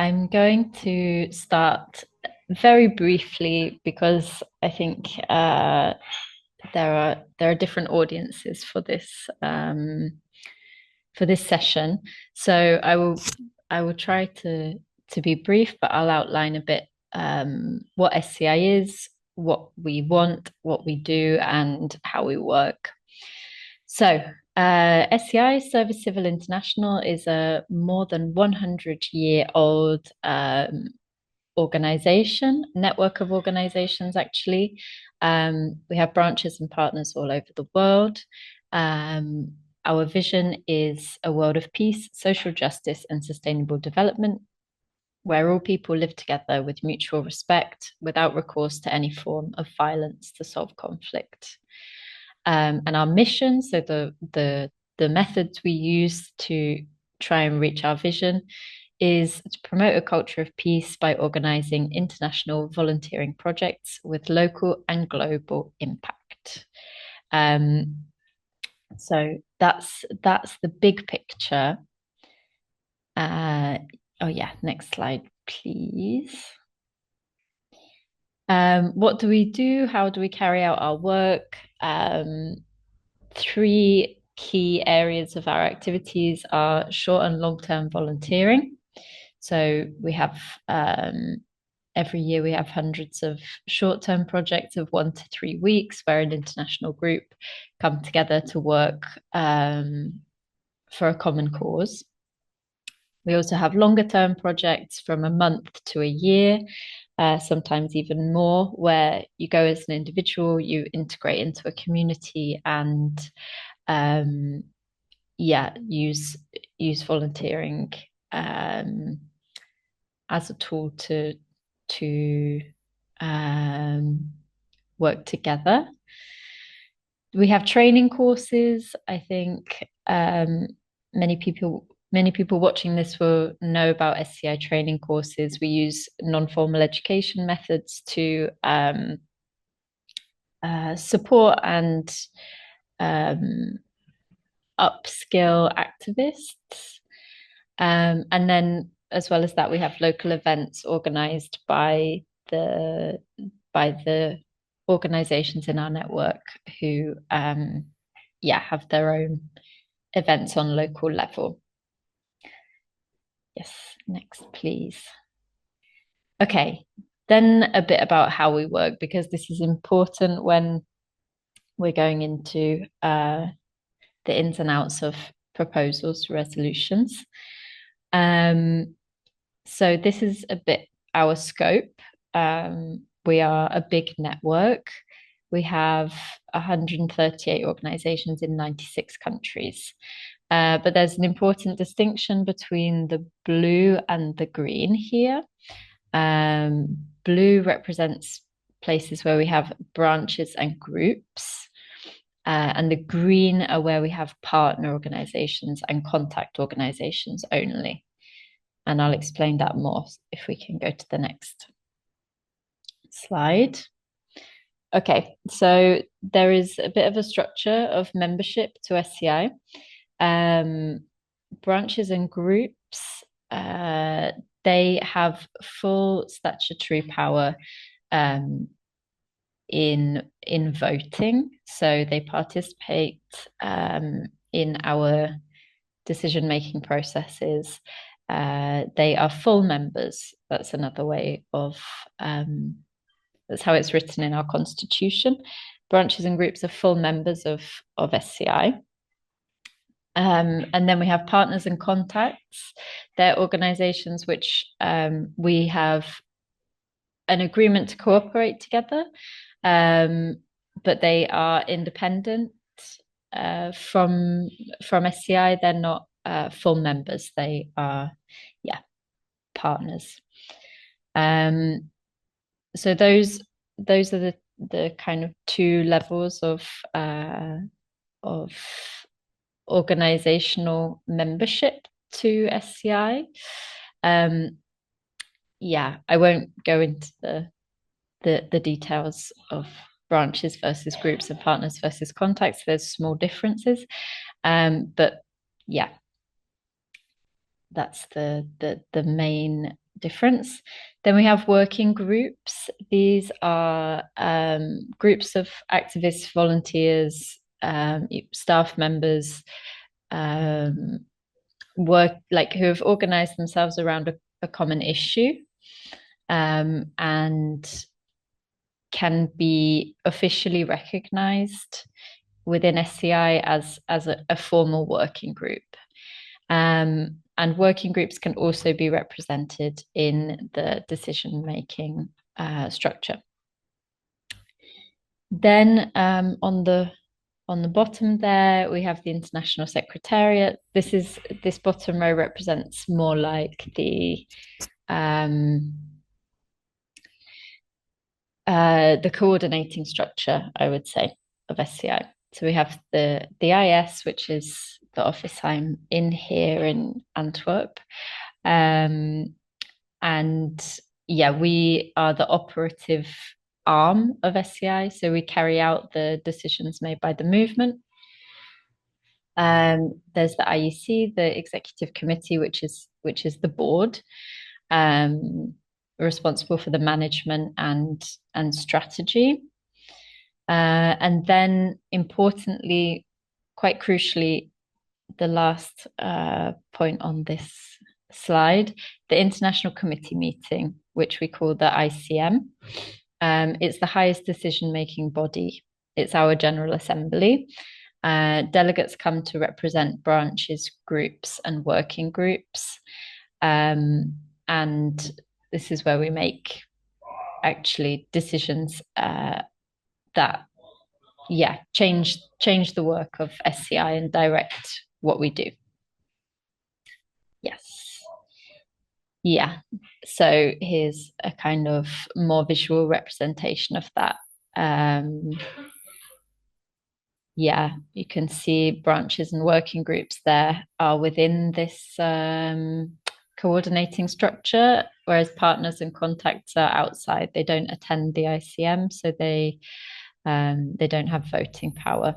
I'm going to start very briefly because I think there are different audiences for this session. So I will try to be brief, but I'll outline a bit what SCI is, what we want, what we do, and how we work. So, SCI, Service Civil International, is a more than 100-year-old organization, network of organizations, actually. We have branches and partners all over the world. Our vision is a world of peace, social justice, and sustainable development, where all people live together with mutual respect without recourse to any form of violence to solve conflict. And our mission, so the methods we use to try and reach our vision, is to promote a culture of peace by organizing international volunteering projects with local and global impact. So that's the big picture. Oh yeah, next slide, please. What do we do? How do we carry out our work? Three key areas of our activities are short and long-term volunteering. So we have every year we have hundreds of short-term projects of 1 to 3 weeks where an international group come together to work for a common cause. We also have longer-term projects from a month to a year, sometimes even more, where you go as an individual, you integrate into a community, and use volunteering as a tool to work together. We have training courses. I think many people watching this will know about SCI training courses. We use non-formal education methods to support and upskill activists. And then, as well as that, we have local events organized by the organizations in our network who have their own events on local level. Yes, next, please. Okay, then a bit about how we work, because this is important when we're going into the ins and outs of proposals, resolutions. So this is a bit our scope. We are a big network. We have 138 organizations in 96 countries. But there's an important distinction between the blue and the green here. Blue represents places where we have branches and groups. And the green are where we have partner organizations and contact organizations only. And I'll explain that more if we can go to the next slide. Okay, so there is a bit of a structure of membership to SCI. Branches and groups, they have full statutory power in voting. So they participate in our decision-making processes. They are full members. That's another way of that's how it's written in our constitution. Branches and groups are full members of SCI. And then we have partners and contacts. They're organizations which we have an agreement to cooperate together, but they are independent from SCI. They're not full members. They are, partners. So those are the kind of two levels of organizational membership to SCI. I won't go into the details of branches versus groups and partners versus contacts. There's small differences, but yeah, that's the main difference. Then we have working groups. These are groups of activists, volunteers, staff members, work like who have organized themselves around a common issue, and can be officially recognized within SCI as a formal working group. And working groups can also be represented in the decision-making structure. Then on the bottom there, we have the International Secretariat. This bottom row represents more like the coordinating structure, I would say, of SCI. So we have the IS, which is the office I'm in here in Antwerp. And yeah, we are the operative arm of SCI. So we carry out the decisions made by the movement. There's the IEC, the Executive Committee, which is the board, responsible for the management and strategy. And then importantly, quite crucially, the last point on this slide, the International Committee meeting, which we call the ICM. It's the highest decision-making body. It's our General Assembly. Delegates come to represent branches, groups, and working groups. And this is where we make actually decisions that change the work of SCI and direct what we do. Yes. Yeah. So here's a kind of more visual representation of that. Yeah, you can see branches and working groups there are within this coordinating structure, whereas partners and contacts are outside. They don't attend the ICM, so they don't have voting power.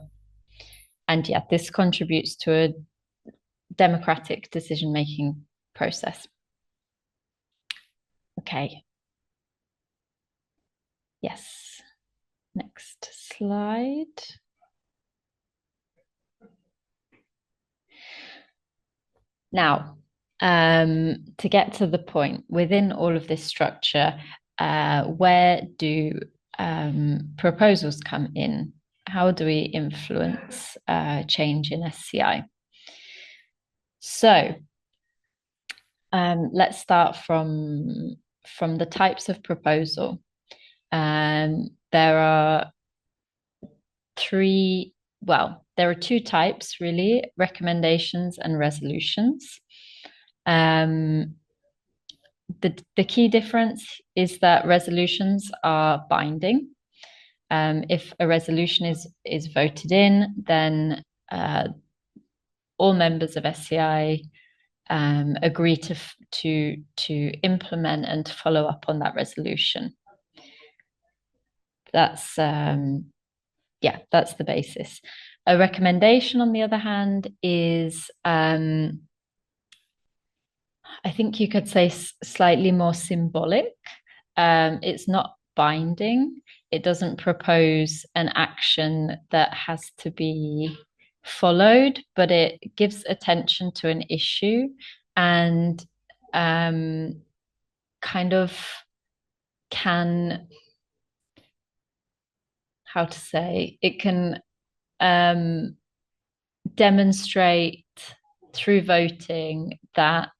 And yeah, this contributes to a democratic decision-making process. Okay. Yes. Next slide. Now, to get to the point, within all of this structure, where do proposals come in? How do we influence change in SCI? So let's start from the types of proposal. There are two types, really: recommendations and resolutions. The key difference is that resolutions are binding. If a resolution is voted in, then all members of SCI agree to implement and to follow up on that resolution. That's the basis. A recommendation, on the other hand, is I think you could say slightly more symbolic. It's not binding. It doesn't propose an action that has to be followed, but it gives attention to an issue and kind of can, how to say, it can demonstrate through voting that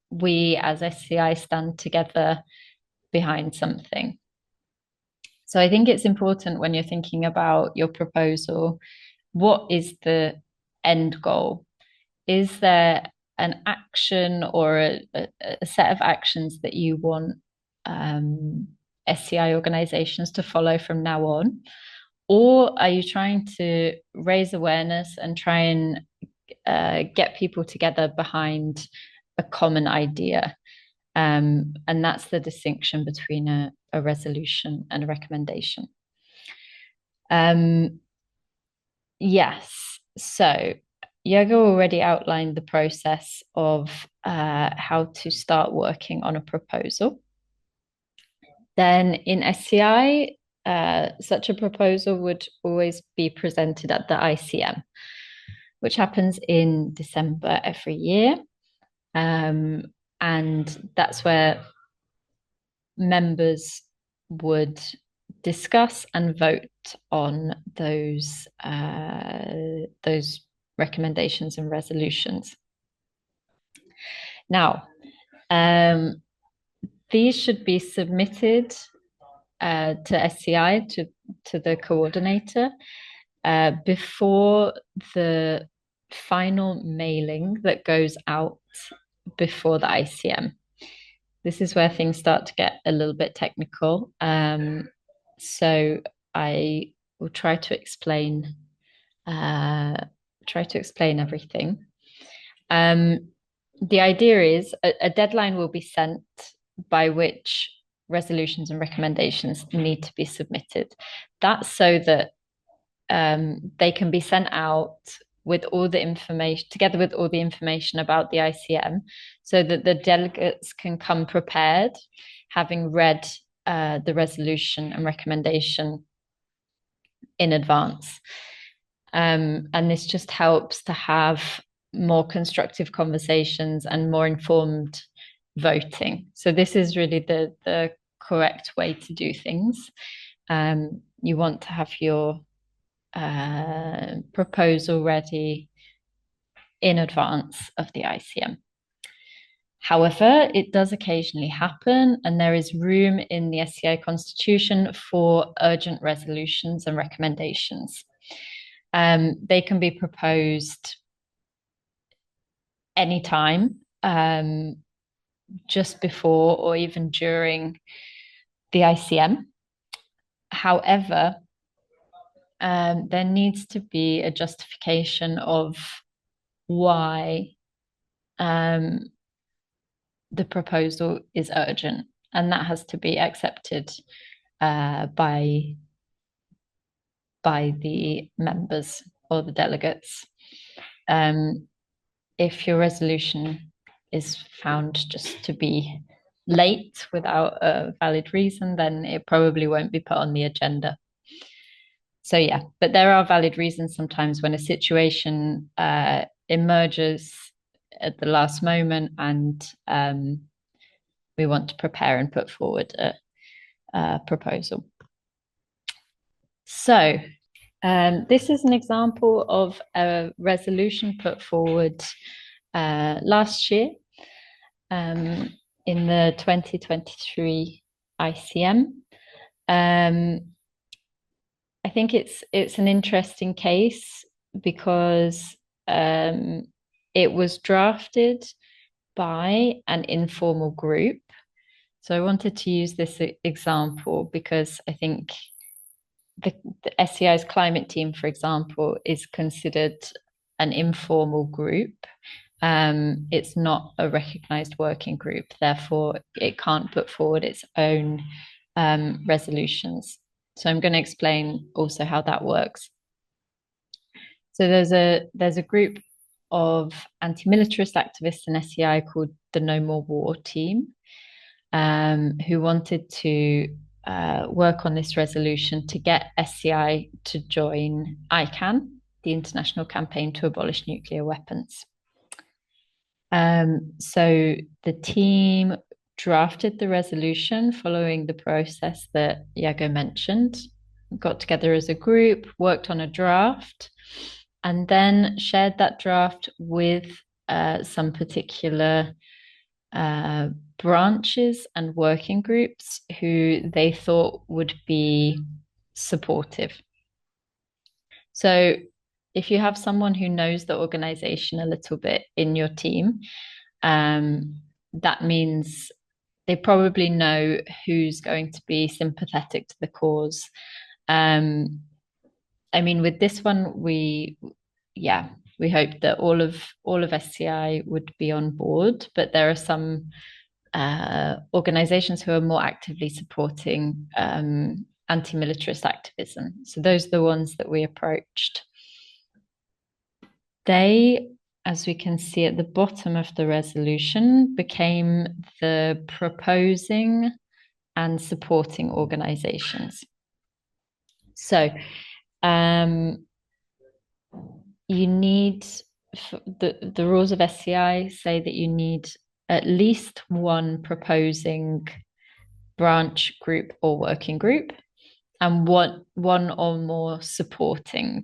we as SCI stand together behind something. So I think it's important when you're thinking about your proposal, what is the end goal? Is there an action or a set of actions that you want SCI organizations to follow from now on? Or are you trying to raise awareness and try and get people together behind a common idea? And that's the distinction between a resolution and a recommendation. Yes, so Jörg already outlined the process of how to start working on a proposal. Then in SCI, such a proposal would always be presented at the ICM, which happens in December every year. And that's where members would discuss and vote on those recommendations and resolutions. Now, these should be submitted to SCI, to the coordinator, before the final mailing that goes out before the ICM. This is where things start to get a little bit technical. So I will try to explain everything. The idea is a deadline will be sent by which resolutions and recommendations need to be submitted. That's so that they can be sent out with all the information, together with all the information about the ICM, so that the delegates can come prepared, having read the resolution and recommendation in advance. And this just helps to have more constructive conversations and more informed voting. So this is really the correct way to do things. You want to have your proposal ready in advance of the ICM. However, it does occasionally happen, and there is room in the SCI constitution for urgent resolutions and recommendations. They can be proposed anytime, just before or even during the ICM. However, there needs to be a justification of why the proposal is urgent, and that has to be accepted by the members or the delegates. If your resolution is found just to be late without a valid reason, then it probably won't be put on the agenda. So yeah, but there are valid reasons sometimes when a situation emerges at the last moment, and we want to prepare and put forward a proposal. So this is an example of a resolution put forward last year in the 2023 ICM. I think it's an interesting case because it was drafted by an informal group. So I wanted to use this example because I think the SCI's climate team, for example, is considered an informal group. It's not a recognized working group, therefore it can't put forward its own resolutions. So I'm going to explain also how that works. So there's a group of anti-militarist activists in SCI called the No More War team, who wanted to work on this resolution to get SCI to join ICAN, the International Campaign to Abolish Nuclear Weapons. So the team drafted the resolution following the process that Iago mentioned, got together as a group, worked on a draft, and then shared that draft with some particular branches and working groups who they thought would be supportive. So if you have someone who knows the organization a little bit in your team, that means they probably know who's going to be sympathetic to the cause. I mean, with this one, we hope that all of SCI would be on board, but there are some organizations who are more actively supporting anti-militarist activism. So those are the ones that we approached. They as we can see at the bottom of the resolution, became the proposing and supporting organizations. So you need, the rules of SCI say that you need at least one proposing branch, group, or working group, and one or more supporting.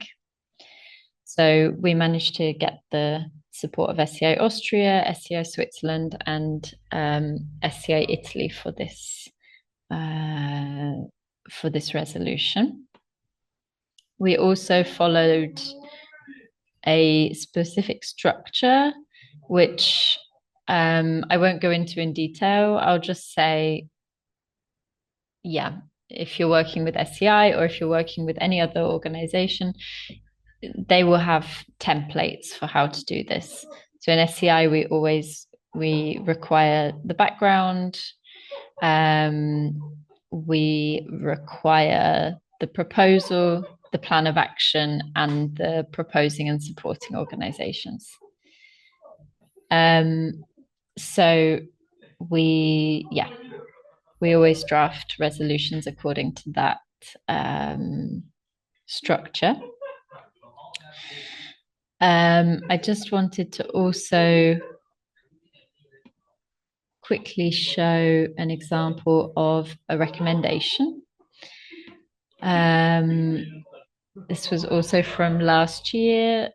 So we managed to get the support of SCI Austria, SCI Switzerland, and SCI Italy for this resolution. We also followed a specific structure, which I won't go into in detail. I'll just say, yeah, if you're working with SCI or if you're working with any other organization, they will have templates for how to do this. So in SCI, we require the background, we require the proposal, the plan of action, and the proposing and supporting organizations. So we always draft resolutions according to that structure. I just wanted to also quickly show an example of a recommendation. This was also from last year.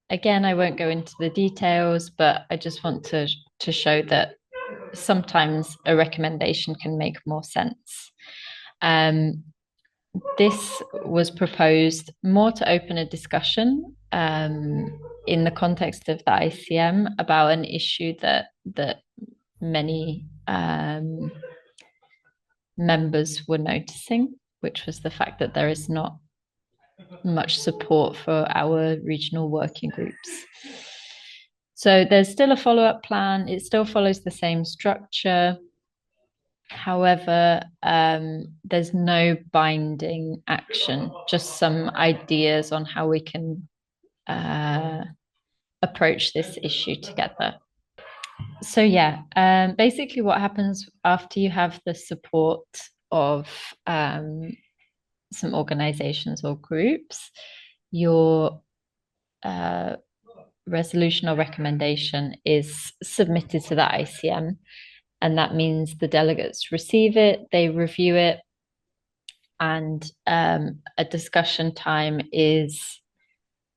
Again, I won't go into the details, but I just want to show that sometimes a recommendation can make more sense. This was proposed more to open a discussion in the context of the ICM about an issue that many members were noticing, which was the fact that there is not much support for our regional working groups. So there's still a follow-up plan. It still follows the same structure. However, there's no binding action, just some ideas on how we can approach this issue together. So yeah, basically what happens after you have the support of some organizations or groups, your resolution or recommendation is submitted to the ICM. And that means the delegates receive it, they review it, and a discussion time is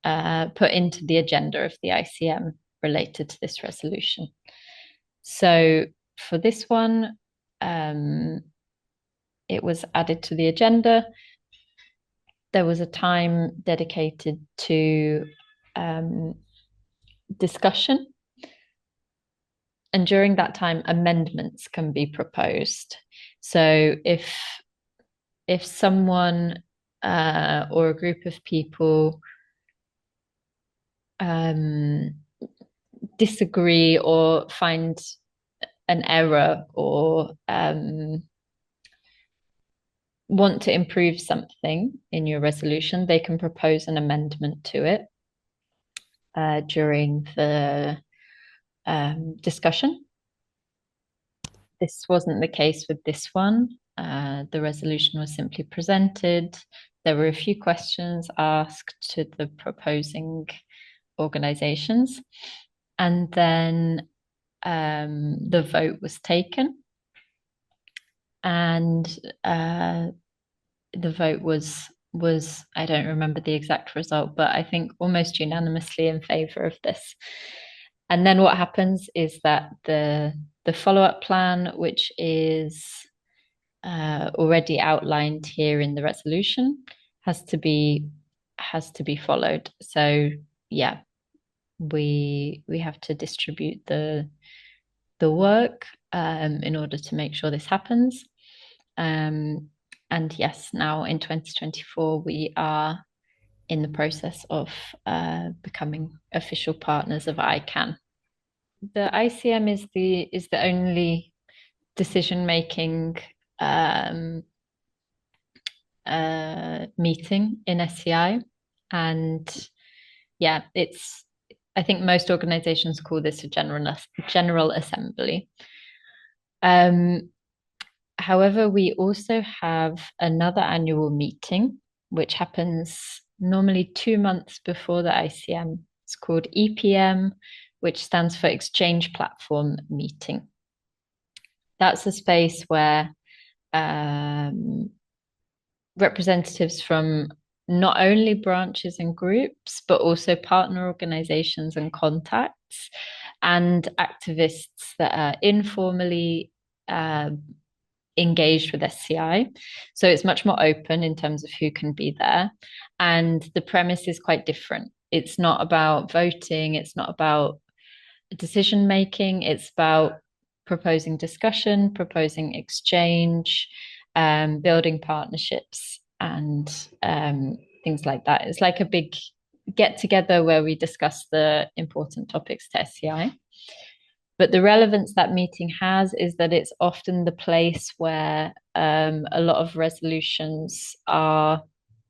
put into the agenda of the ICM related to this resolution. So for this one, it was added to the agenda. There was a time dedicated to discussion. And during that time, amendments can be proposed. So if someone or a group of people disagree or find an error or want to improve something in your resolution, they can propose an amendment to it during the discussion. This wasn't the case with this one. The resolution was simply presented. There were a few questions asked to the proposing organizations, and then the vote was taken, and the vote was I don't remember the exact result, but I think almost unanimously in favor of this. And then what happens is that the follow-up plan, which is already outlined here in the resolution, has to be followed. So yeah, we have to distribute the work in order to make sure this happens. And yes, now in 2024, we are in the process of becoming official partners of ICANN. The ICM is the only decision-making meeting in SCI, and yeah, it's I think most organizations call this a general assembly. Um, However, we also have another annual meeting, which happens normally 2 months before the ICM. It's called EPM, which stands for Exchange Platform Meeting. That's a space where um, representatives from not only branches and groups, but also partner organizations and contacts and activists that are informally uh, engaged with SCI. So it's much more open in terms of who can be there. And the premise is quite different. It's not about voting, it's not about decision making, it's about proposing discussion, proposing exchange, building partnerships, and things like that. It's like a big get together where we discuss the important topics to SCI. But the relevance that meeting has is that it's often the place where a lot of resolutions are,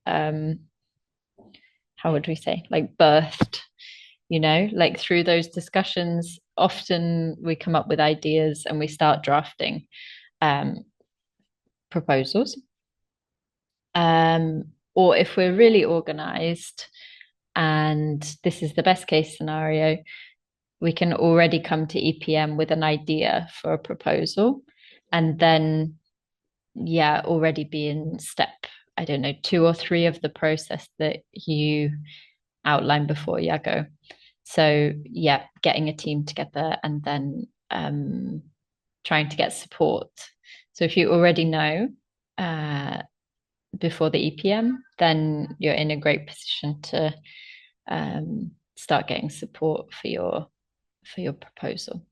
um, how would we say, like birthed, like through those discussions. Often we come up with ideas and we start drafting um, proposals. Or if we're really organized, and this is the best case scenario, we can already come to EPM with an idea for a proposal and then, yeah, already be in step, I don't know, 2 or 3 of the process that you outlined before, Yago. So, yeah, getting a team together and then trying to get support. So, if you already know before the EPM, then you're in a great position to start getting support for your proposal.